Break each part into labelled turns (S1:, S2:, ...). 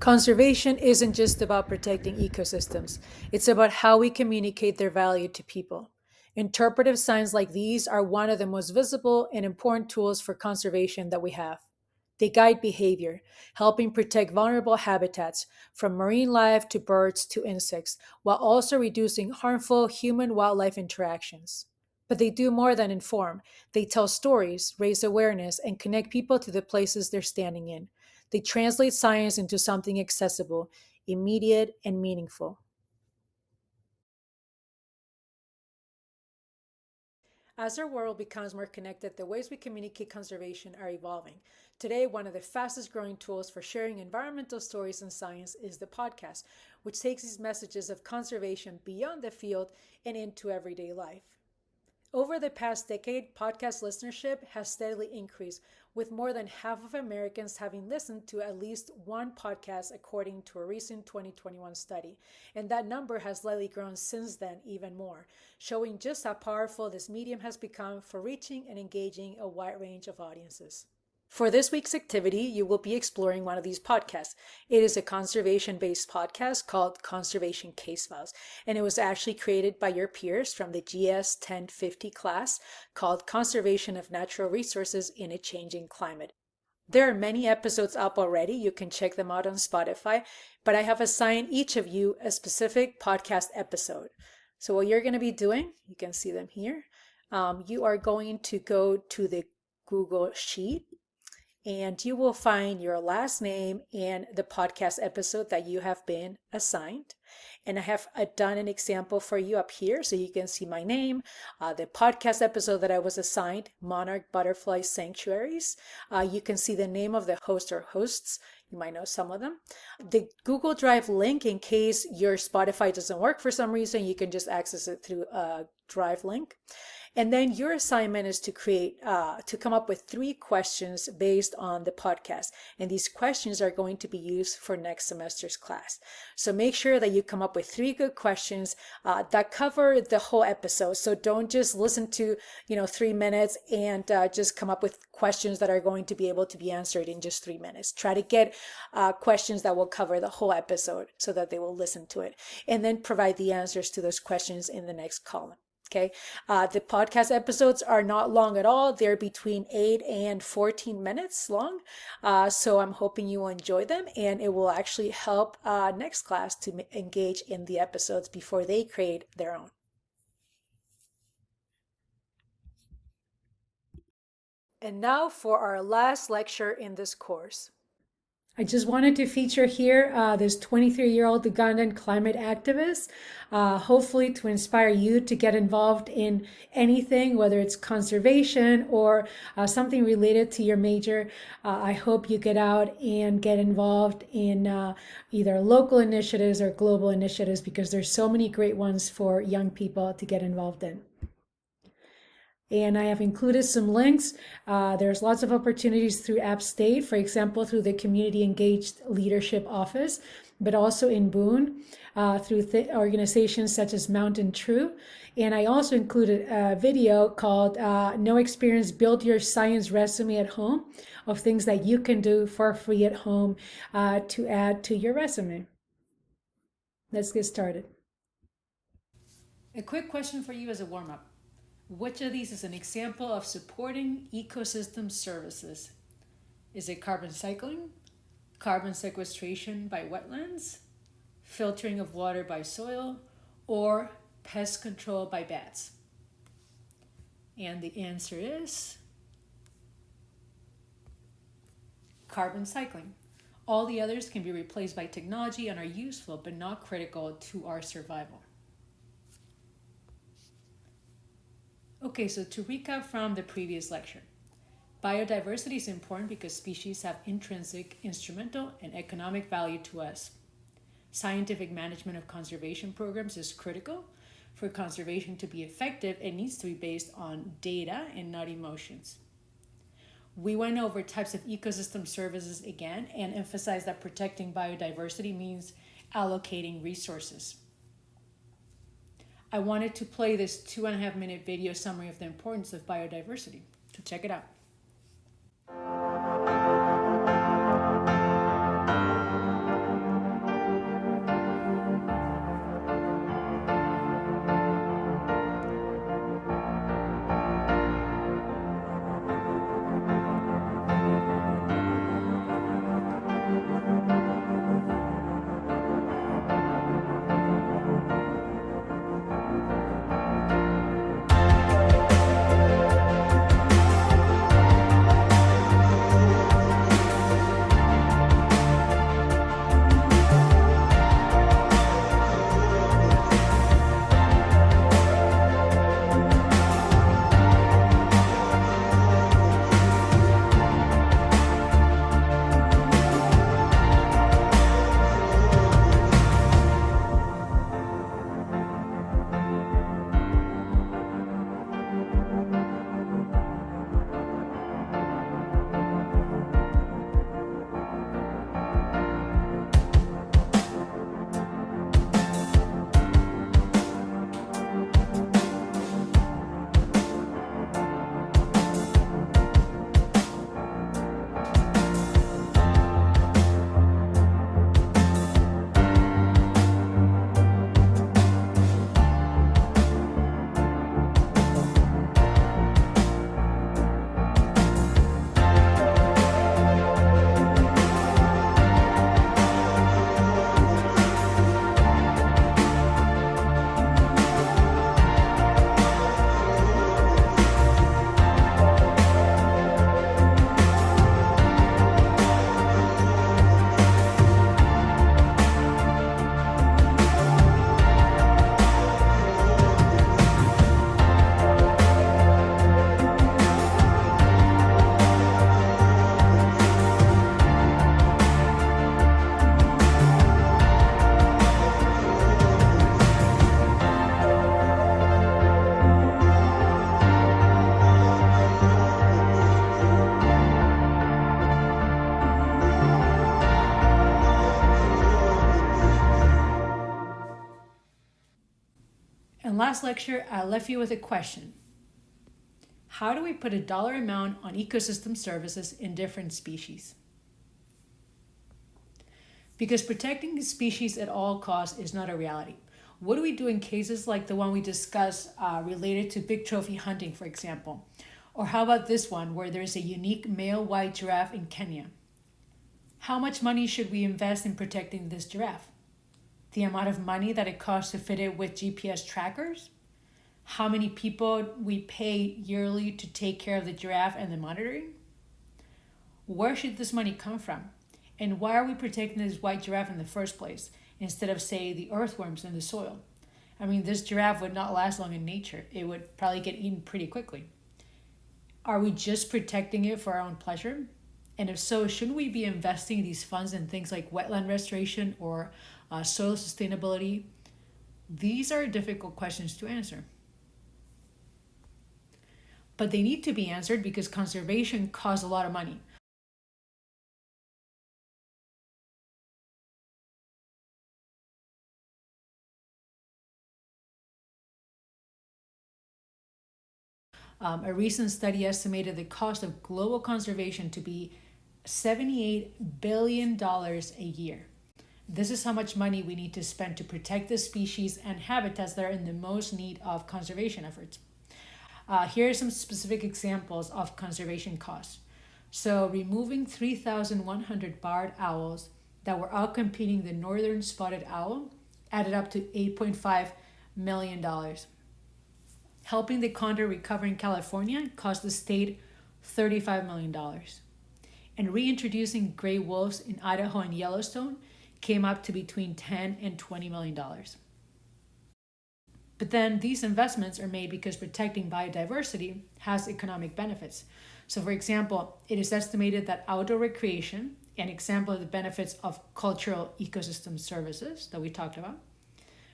S1: Conservation isn't just about protecting ecosystems, it's about how we communicate their value to people. Interpretive signs like these are one of the most visible and important tools for conservation that we have. They guide behavior, helping protect vulnerable habitats from marine life to birds to insects, while also reducing harmful human wildlife interactions. But they do more than inform. They tell stories, raise awareness, and connect people to the places they're standing in. They translate science into something accessible, immediate, and meaningful. As our world becomes more connected, the ways we communicate conservation are evolving. Today, one of the fastest growing tools for sharing environmental stories and science is the podcast, which takes these messages of conservation beyond the field and into everyday life. Over the past decade, podcast listenership has steadily increased, with more than half of Americans having listened to at least one podcast, according to a recent 2021 study. And that number has slightly grown since then, even more, showing just how powerful this medium has become for reaching and engaging a wide range of audiences. For this week's activity, you will be exploring one of these podcasts. It is a conservation based podcast called Conservation Case Files, and it was actually created by your peers from the GES1010 class called Conservation of Natural Resources in a Changing Climate. There are many episodes up already. You can check them out on Spotify, but I have assigned each of you a specific podcast episode. So, what you're going to be doing, you can see them here. You are going to go to the Google Sheet and you will find your last name and the podcast episode that you have been assigned. And I have done an example for you up here so you can see my name, the podcast episode that I was assigned, Monarch Butterfly Sanctuaries. You can see the name of the host or hosts. You might know some of them. The Google Drive link, in case your Spotify doesn't work for some reason, you can just access it through a Drive link. And then your assignment is to come up with 3 questions based on the podcast. And these questions are going to be used for next semester's class. So make sure that you come up with 3 good questions that cover the whole episode. So don't just listen to, 3 minutes and just come up with questions that are going to be able to be answered in just 3 minutes. Try to get questions that will cover the whole episode so that they will listen to it. And then provide the answers to those questions in the next column. Okay. The podcast episodes are not long at all. They're between 8 and 14 minutes long. So I'm hoping you will enjoy them, and it will actually help next class to engage in the episodes before they create their own. And now for our last lecture in this course. I just wanted to feature here this 23-year-old Ugandan climate activist, hopefully to inspire you to get involved in anything, whether it's conservation or something related to your major. I hope you get out and get involved in either local initiatives or global initiatives, because there's so many great ones for young people to get involved in. And I have included some links. There's lots of opportunities through App State, for example, through the Community Engaged Leadership Office, but also in Boone through organizations such as Mountain True. And I also included a video called No Experience, Build Your Science Resume at Home, of things that you can do for free at home to add to your resume. Let's get started. A quick question for you as a warm-up. Which of these is an example of supporting ecosystem services? Is it carbon cycling, carbon sequestration by wetlands, filtering of water by soil, or pest control by bats? And the answer is carbon cycling. All the others can be replaced by technology and are useful but not critical to our survival. Okay, so to recap from the previous lecture, biodiversity is important because species have intrinsic, instrumental, and economic value to us. Scientific management of conservation programs is critical. For conservation to be effective, it needs to be based on data and not emotions. We went over types of ecosystem services again and emphasized that protecting biodiversity means allocating resources. I wanted to play this 2.5-minute video summary of the importance of biodiversity. So check it out. last lecture, I left you with a question. How do we put a dollar amount on ecosystem services in different species? Because protecting the species at all costs is not a reality. What do we do in cases like the one we discussed related to big trophy hunting, for example? Or how about this one where there's a unique male white giraffe in Kenya? How much money should we invest in protecting this giraffe? The amount of money that it costs to fit it with GPS trackers? How many people we pay yearly to take care of the giraffe and the monitoring? Where should this money come from? And why are we protecting this white giraffe in the first place instead of, say, the earthworms in the soil? I mean, this giraffe would not last long in nature. It would probably get eaten pretty quickly. Are we just protecting it for our own pleasure? And if so, shouldn't we be investing these funds in things like wetland restoration or soil sustainability? These are difficult questions to answer. But they need to be answered because conservation costs a lot of money. A recent study estimated the cost of global conservation to be $78 billion a year. This is how much money we need to spend to protect the species and habitats that are in the most need of conservation efforts. Here are some specific examples of conservation costs. So removing 3,100 barred owls that were outcompeting the northern spotted owl added up to $8.5 million. Helping the condor recover in California cost the state $35 million. And reintroducing gray wolves in Idaho and Yellowstone came up to between $10 and $20 million. But then these investments are made because protecting biodiversity has economic benefits. So for example, it is estimated that outdoor recreation, an example of the benefits of cultural ecosystem services that we talked about,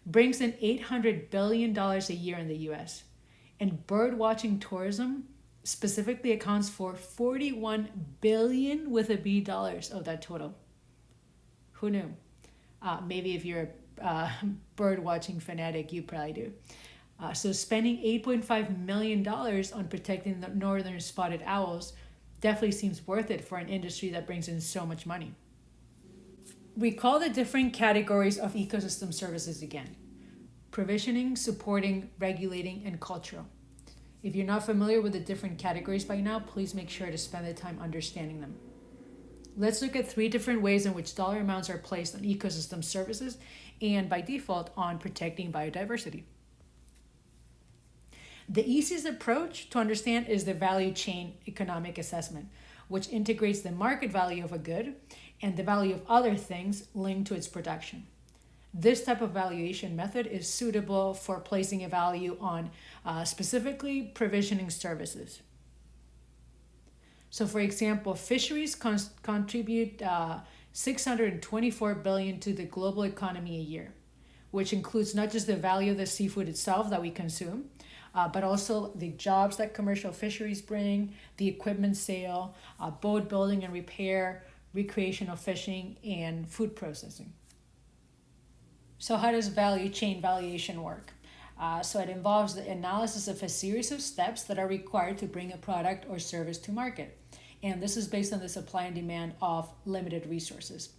S1: brings in $800 billion a year in the US. And bird watching tourism specifically accounts for $41 billion with a B dollars of that total. Who knew? Maybe if you're a bird watching fanatic, you probably do. So spending $8.5 million on protecting the northern spotted owls definitely seems worth it for an industry that brings in so much money. Recall the different categories of ecosystem services again: provisioning, supporting, regulating, and cultural. If you're not familiar with the different categories by now, please make sure to spend the time understanding them. Let's look at 3 different ways in which dollar amounts are placed on ecosystem services and by default on protecting biodiversity. The easiest approach to understand is the value chain economic assessment, which integrates the market value of a good and the value of other things linked to its production. This type of valuation method is suitable for placing a value on specifically provisioning services. So for example, fisheries contribute $624 billion to the global economy a year, which includes not just the value of the seafood itself that we consume, but also the jobs that commercial fisheries bring, the equipment sale, boat building and repair, recreational fishing, and food processing. So how does value chain valuation work? So it involves the analysis of a series of steps that are required to bring a product or service to market. And this is based on the supply and demand of limited resources.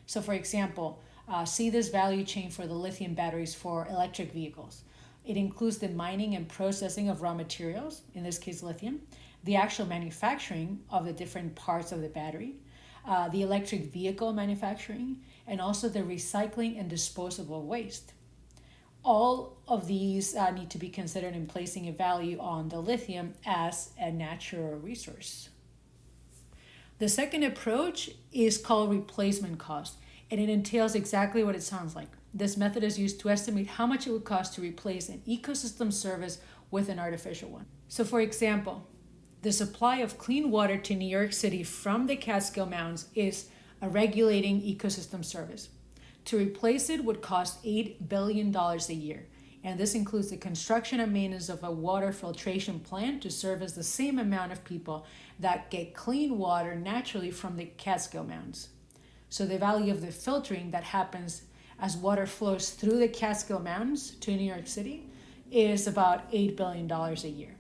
S1: So for example, see this value chain for the lithium batteries for electric vehicles. It includes the mining and processing of raw materials, in this case lithium, the actual manufacturing of the different parts of the battery, the electric vehicle manufacturing, and also the recycling and disposable waste. All of these need to be considered in placing a value on the lithium as a natural resource. The second approach is called replacement cost, and it entails exactly what it sounds like. This method is used to estimate how much it would cost to replace an ecosystem service with an artificial one. So for example, the supply of clean water to New York City from the Catskill Mountains is a regulating ecosystem service. To replace it would cost $8 billion a year, and this includes the construction and maintenance of a water filtration plant to service the same amount of people that get clean water naturally from the Catskill Mountains. So the value of the filtering that happens as water flows through the Catskill Mountains to New York City is about $8 billion a year.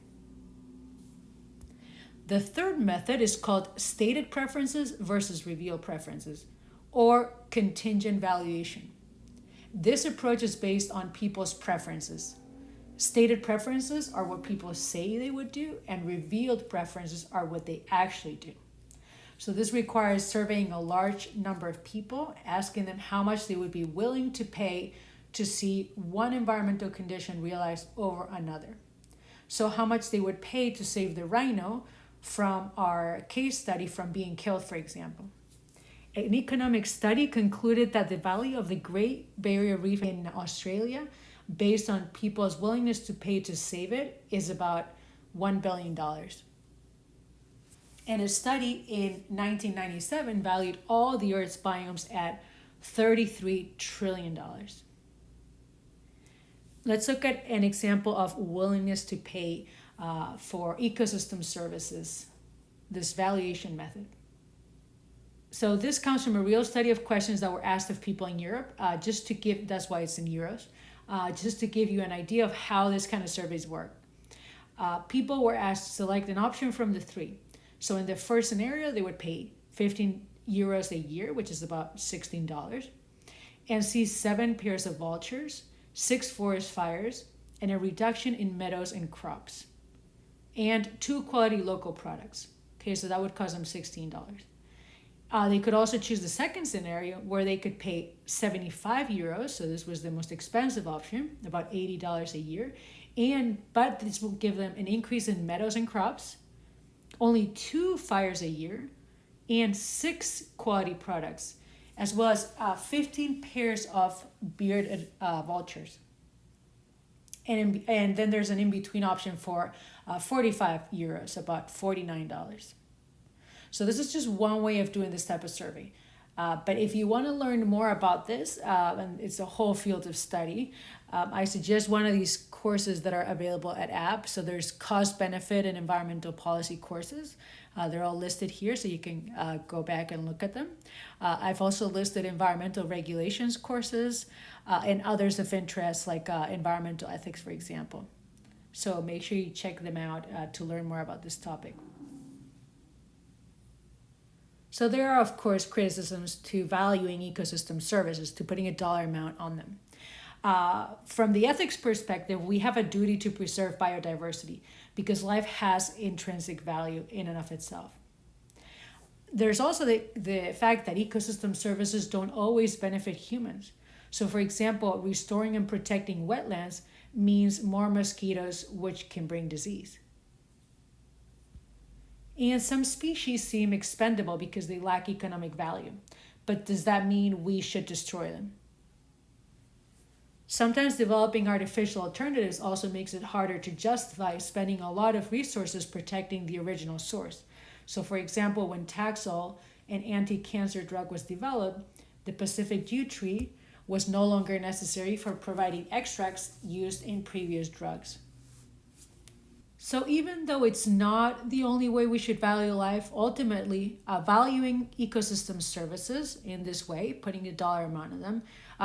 S1: The third method is called stated preferences versus revealed preferences, or contingent valuation. This approach is based on people's preferences. Stated preferences are what people say they would do, and revealed preferences are what they actually do. So this requires surveying a large number of people, asking them how much they would be willing to pay to see one environmental condition realized over another. So how much they would pay to save the rhino from our case study from being killed, for example. An economic study concluded that the value of the Great Barrier Reef in Australia, based on people's willingness to pay to save it, is about $1 billion. And a study in 1997 valued all the Earth's biomes at $33 trillion. Let's look at an example of willingness to pay for ecosystem services, this valuation method. So this comes from a real study of questions that were asked of people in Europe, that's why it's in euros, just to give you an idea of how this kind of surveys work. People were asked to select an option from the three. So in the first scenario, they would pay 15 euros a year, which is about $16, and see 7 pairs of vultures, 6 forest fires, and a reduction in meadows and crops, and 2 quality local products. Okay, so that would cost them $16. They could also choose the second scenario where they could pay 75 euros. So this was the most expensive option, about $80 a year. But this will give them an increase in meadows and crops, only 2 fires a year, and 6 quality products, as well as 15 pairs of bearded vultures. And then there's an in-between option for 45 euros, about $49. So this is just one way of doing this type of survey. But if you want to learn more about this, and it's a whole field of study, I suggest one of these courses that are available at App. So there's cost benefit and environmental policy courses. They're all listed here, so you can go back and look at them. I've also listed environmental regulations courses and others of interest, like environmental ethics, for example. So make sure you check them out to learn more about this topic. So there are, of course, criticisms to valuing ecosystem services, to putting a dollar amount on them. From the ethics perspective, we have a duty to preserve biodiversity because life has intrinsic value in and of itself. There's also the fact that ecosystem services don't always benefit humans. So for example, restoring and protecting wetlands means more mosquitoes, which can bring disease. And some species seem expendable because they lack economic value. But does that mean we should destroy them? Sometimes developing artificial alternatives also makes it harder to justify spending a lot of resources protecting the original source. So for example, when Taxol, an anti-cancer drug, was developed, the Pacific yew tree was no longer necessary for providing extracts used in previous drugs. So even though it's not the only way we should value life, ultimately valuing ecosystem services in this way, putting a dollar amount on them,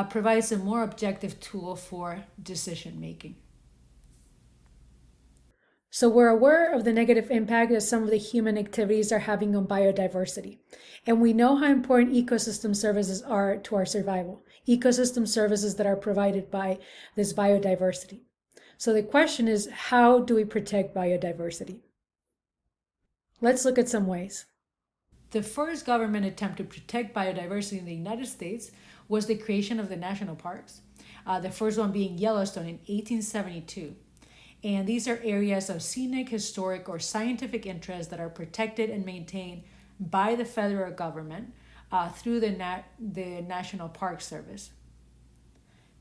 S1: provides a more objective tool for decision making. So we're aware of the negative impact that some of the human activities are having on biodiversity. And we know how important ecosystem services are to our survival, ecosystem services that are provided by this biodiversity. So the question is, how do we protect biodiversity? Let's look at some ways. The first government attempt to protect biodiversity in the United States was the creation of the national parks, the first one being Yellowstone in 1872. And these are areas of scenic, historic, or scientific interest that are protected and maintained by the federal government through the National Park Service.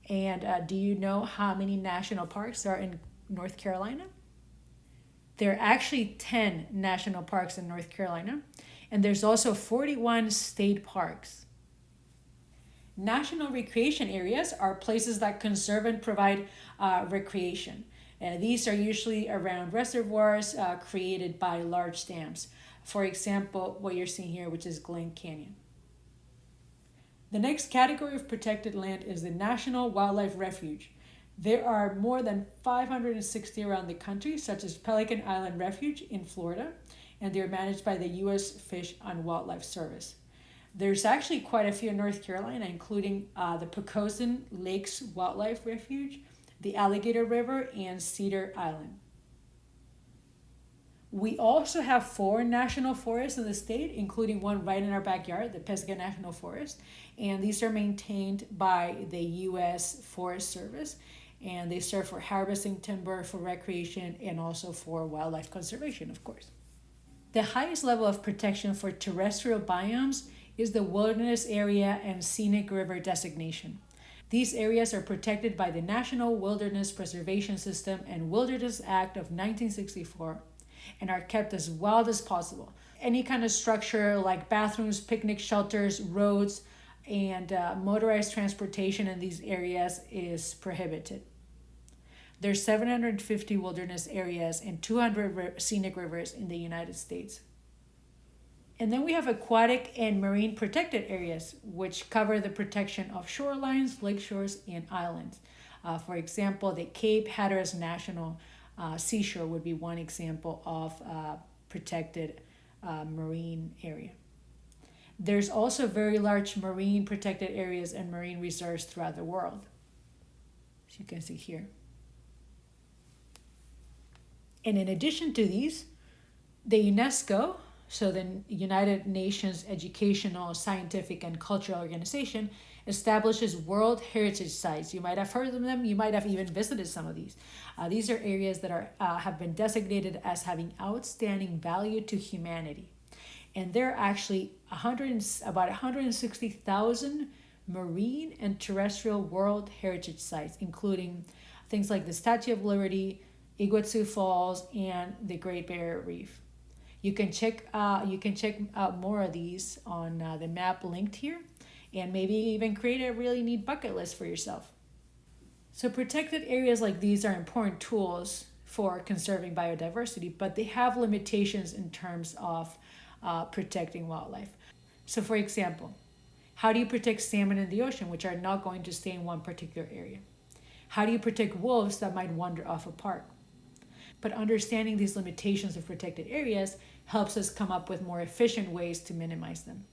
S1: And do you know how many national parks there are in North Carolina? There are actually 10 national parks in North Carolina, and there's also 41 state parks. National recreation areas are places that conserve and provide recreation. These are usually around reservoirs created by large dams. For example, what you're seeing here, which is Glen Canyon. The next category of protected land is the National Wildlife Refuge. There are more than 560 around the country, such as Pelican Island Refuge in Florida, and they're managed by the U.S. Fish and Wildlife Service. There's actually quite a few in North Carolina, including the Pocosin Lakes Wildlife Refuge, the Alligator River, and Cedar Island. We also have 4 national forests in the state, including one right in our backyard, the Pisgah National Forest. And these are maintained by the U.S. Forest Service. And they serve for harvesting timber, for recreation, and also for wildlife conservation, of course. The highest level of protection for terrestrial biomes is the Wilderness Area and Scenic River designation. These areas are protected by the National Wilderness Preservation System and Wilderness Act of 1964 and are kept as wild as possible. Any kind of structure like bathrooms, picnic shelters, roads, and motorized transportation in these areas is prohibited. There's 750 wilderness areas and 200 scenic rivers in the United States. And then we have aquatic and marine protected areas, which cover the protection of shorelines, lakeshores, and islands. For example, the Cape Hatteras National Seashore would be one example of protected marine area. There's also very large marine protected areas and marine reserves throughout the world, as you can see here. And in addition to these, the UNESCO, so the United Nations Educational, Scientific, and Cultural Organization, establishes World Heritage Sites. You might have heard of them. You might have even visited some of these. These are areas that have been designated as having outstanding value to humanity. And there are actually about 160,000 marine and terrestrial World Heritage Sites, including things like the Statue of Liberty, Iguazu Falls, and the Great Barrier Reef. You can check out more of these on the map linked here, and maybe even create a really neat bucket list for yourself. So protected areas like these are important tools for conserving biodiversity, but they have limitations in terms of protecting wildlife. So for example, how do you protect salmon in the ocean, which are not going to stay in one particular area? How do you protect wolves that might wander off a park? But understanding these limitations of protected areas helps us come up with more efficient ways to minimize them.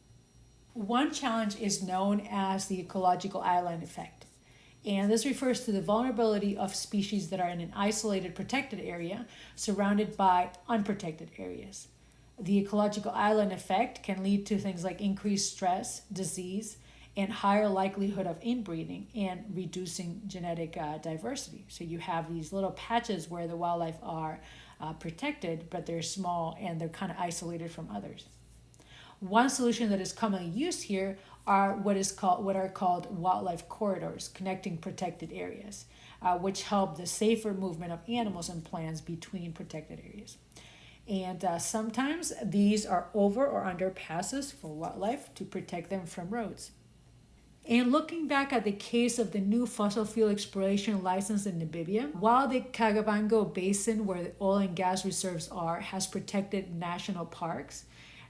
S1: One challenge is known as the ecological island effect. And this refers to the vulnerability of species that are in an isolated protected area surrounded by unprotected areas. The ecological island effect can lead to things like increased stress, disease, and higher likelihood of inbreeding and reducing genetic diversity. So you have these little patches where the wildlife are protected, but they're small and they're kind of isolated from others. One solution that is commonly used here are what are called wildlife corridors, connecting protected areas, which help the safer movement of animals and plants between protected areas. And sometimes these are over or under passes for wildlife to protect them from roads. And looking back at the case of the new fossil fuel exploration license in Namibia, while the Kavango Basin, where the oil and gas reserves are, has protected national parks,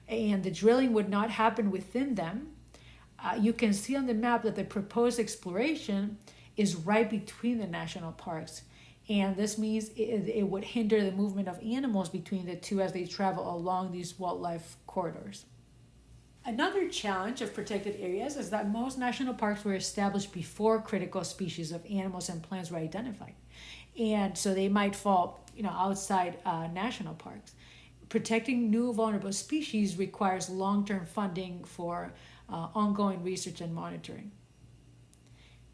S1: and the drilling would not happen within them, you can see on the map that the proposed exploration is right between the national parks. And this means it would hinder the movement of animals between the two as they travel along these wildlife corridors. Another challenge of protected areas is that most national parks were established before critical species of animals and plants were identified. And so they might fall, outside national parks. Protecting new vulnerable species requires long-term funding for ongoing research and monitoring.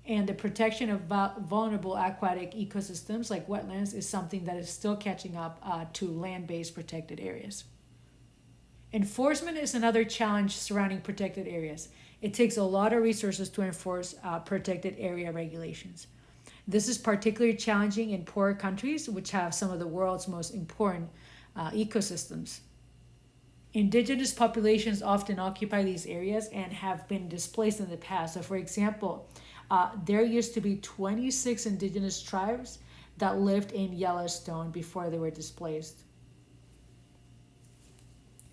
S1: And the protection of vulnerable aquatic ecosystems like wetlands is something that is still catching up to land-based protected areas. Enforcement is another challenge surrounding protected areas. It takes a lot of resources to enforce protected area regulations. This is particularly challenging in poorer countries, which have some of the world's most important ecosystems. Indigenous populations often occupy these areas and have been displaced in the past. So for example, there used to be 26 indigenous tribes that lived in Yellowstone before they were displaced.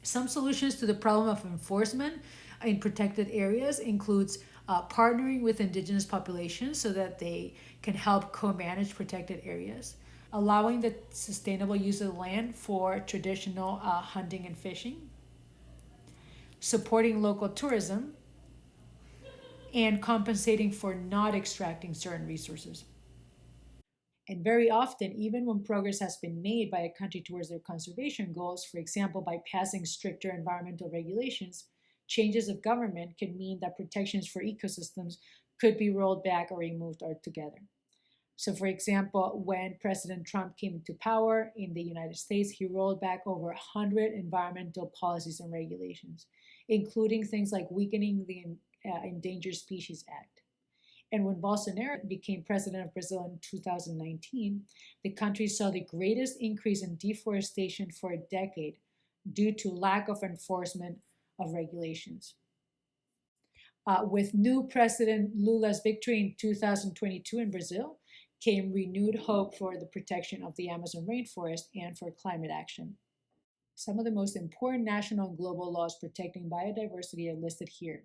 S1: Some solutions to the problem of enforcement in protected areas includes partnering with indigenous populations so that they can help co-manage protected areas, allowing the sustainable use of land for traditional hunting and fishing, supporting local tourism, and compensating for not extracting certain resources. And very often, even when progress has been made by a country towards their conservation goals, for example, by passing stricter environmental regulations, changes of government could mean that protections for ecosystems could be rolled back or removed altogether. So, for example, when President Trump came into power in the United States, he rolled back over 100 environmental policies and regulations, including things like weakening the Endangered Species Act. And when Bolsonaro became president of Brazil in 2019, the country saw the greatest increase in deforestation for a decade due to lack of enforcement of regulations. With new President Lula's victory in 2022 in Brazil, came renewed hope for the protection of the Amazon rainforest and for climate action. Some of the most important national and global laws protecting biodiversity are listed here,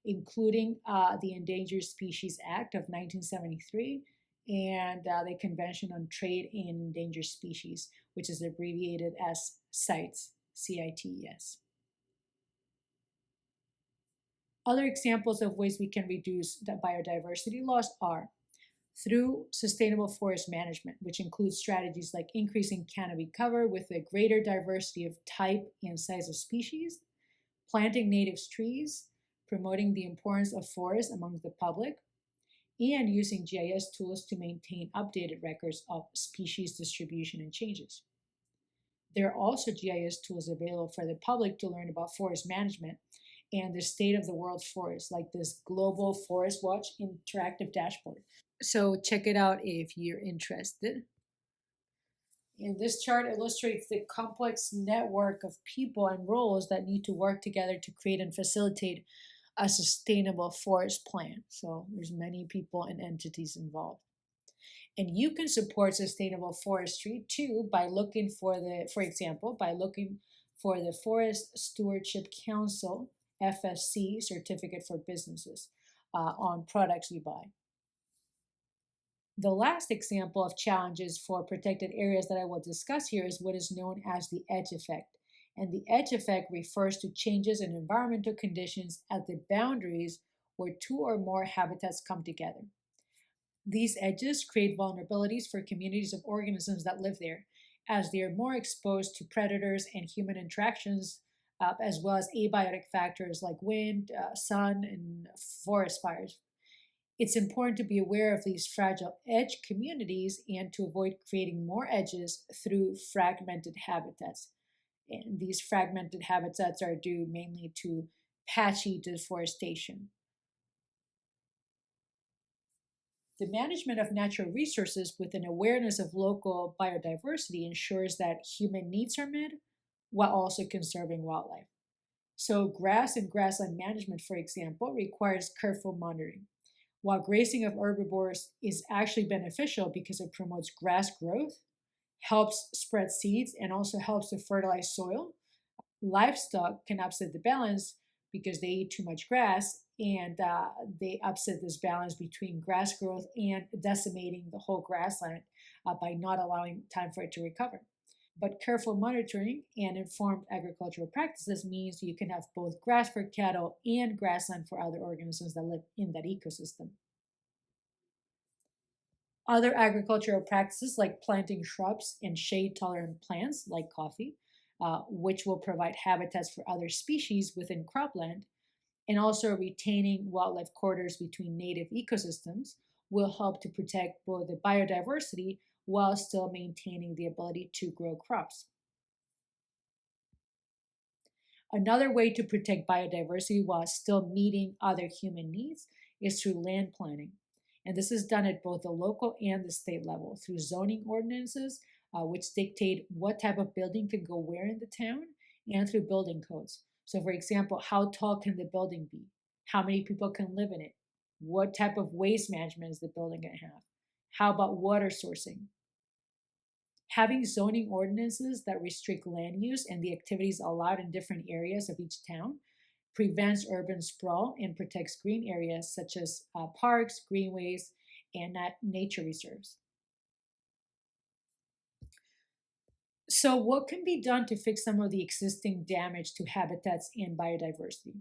S1: including the Endangered Species Act of 1973 and the Convention on Trade in Endangered Species, which is abbreviated as CITES, CITES. Other examples of ways we can reduce the biodiversity loss are through sustainable forest management, which includes strategies like increasing canopy cover with a greater diversity of type and size of species, planting native trees, promoting the importance of forests among the public, and using GIS tools to maintain updated records of species distribution and changes. There are also GIS tools available for the public to learn about forest management and the state of the world's forests, like this Global Forest Watch interactive dashboard. So check it out if you're interested. And this chart illustrates the complex network of people and roles that need to work together to create and facilitate a sustainable forest plan. So there's many people and entities involved. And you can support sustainable forestry too by looking for example, by looking for the Forest Stewardship Council FSC certificate for businesses on products you buy. The last example of challenges for protected areas that I will discuss here is what is known as the edge effect. And the edge effect refers to changes in environmental conditions at the boundaries where two or more habitats come together. These edges create vulnerabilities for communities of organisms that live there, as they are more exposed to predators and human interactions, as well as abiotic factors like wind, sun, and forest fires. It's important to be aware of these fragile edge communities and to avoid creating more edges through fragmented habitats. And these fragmented habitats are due mainly to patchy deforestation. The management of natural resources with an awareness of local biodiversity ensures that human needs are met while also conserving wildlife. So, grass and grassland management, for example, requires careful monitoring. While grazing of herbivores is actually beneficial because it promotes grass growth, helps spread seeds, and also helps to fertilize soil, livestock can upset the balance because they eat too much grass and they upset this balance between grass growth and decimating the whole grassland by not allowing time for it to recover. But careful monitoring and informed agricultural practices means you can have both grass for cattle and grassland for other organisms that live in that ecosystem. Other agricultural practices like planting shrubs and shade tolerant plants like coffee, which will provide habitats for other species within cropland, and also retaining wildlife corridors between native ecosystems will help to protect both the biodiversity while still maintaining the ability to grow crops. Another way to protect biodiversity while still meeting other human needs is through land planning. And this is done at both the local and the state level through zoning ordinances, which dictate what type of building can go where in the town, and through building codes. So, for example, how tall can the building be? How many people can live in it? What type of waste management is the building going to have? How about water sourcing? Having zoning ordinances that restrict land use and the activities allowed in different areas of each town prevents urban sprawl, and protects green areas such as parks, greenways, and nature reserves. So, what can be done to fix some of the existing damage to habitats and biodiversity?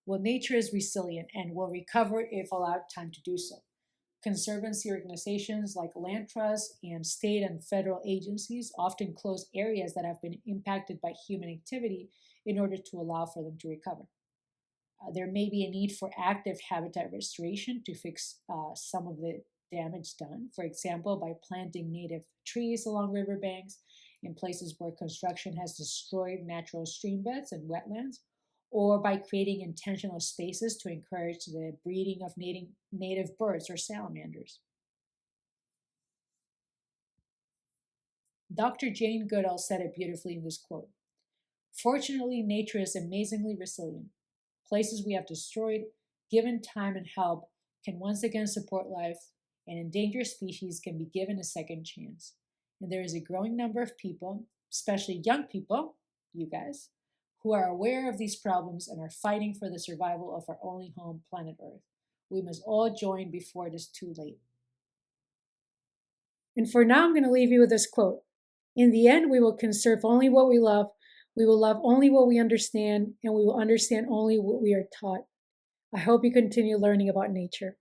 S1: Well, nature is resilient and will recover if allowed time to do so. Conservancy organizations like land trusts and state and federal agencies often close areas that have been impacted by human activity in order to allow for them to recover. There may be a need for active habitat restoration to fix some of the damage done. For example, by planting native trees along riverbanks in places where construction has destroyed natural streambeds and wetlands, or by creating intentional spaces to encourage the breeding of native birds or salamanders. Dr. Jane Goodall said it beautifully in this quote: "Fortunately, nature is amazingly resilient. Places we have destroyed, given time and help, can once again support life, and endangered species can be given a second chance. And there is a growing number of people, especially young people, you guys, who are aware of these problems and are fighting for the survival of our only home, planet Earth. We must all join before it is too late." And for now, I'm going to leave you with this quote: "In the end, we will conserve only what we love. We will love only what we understand, and we will understand only what we are taught." I hope you continue learning about nature.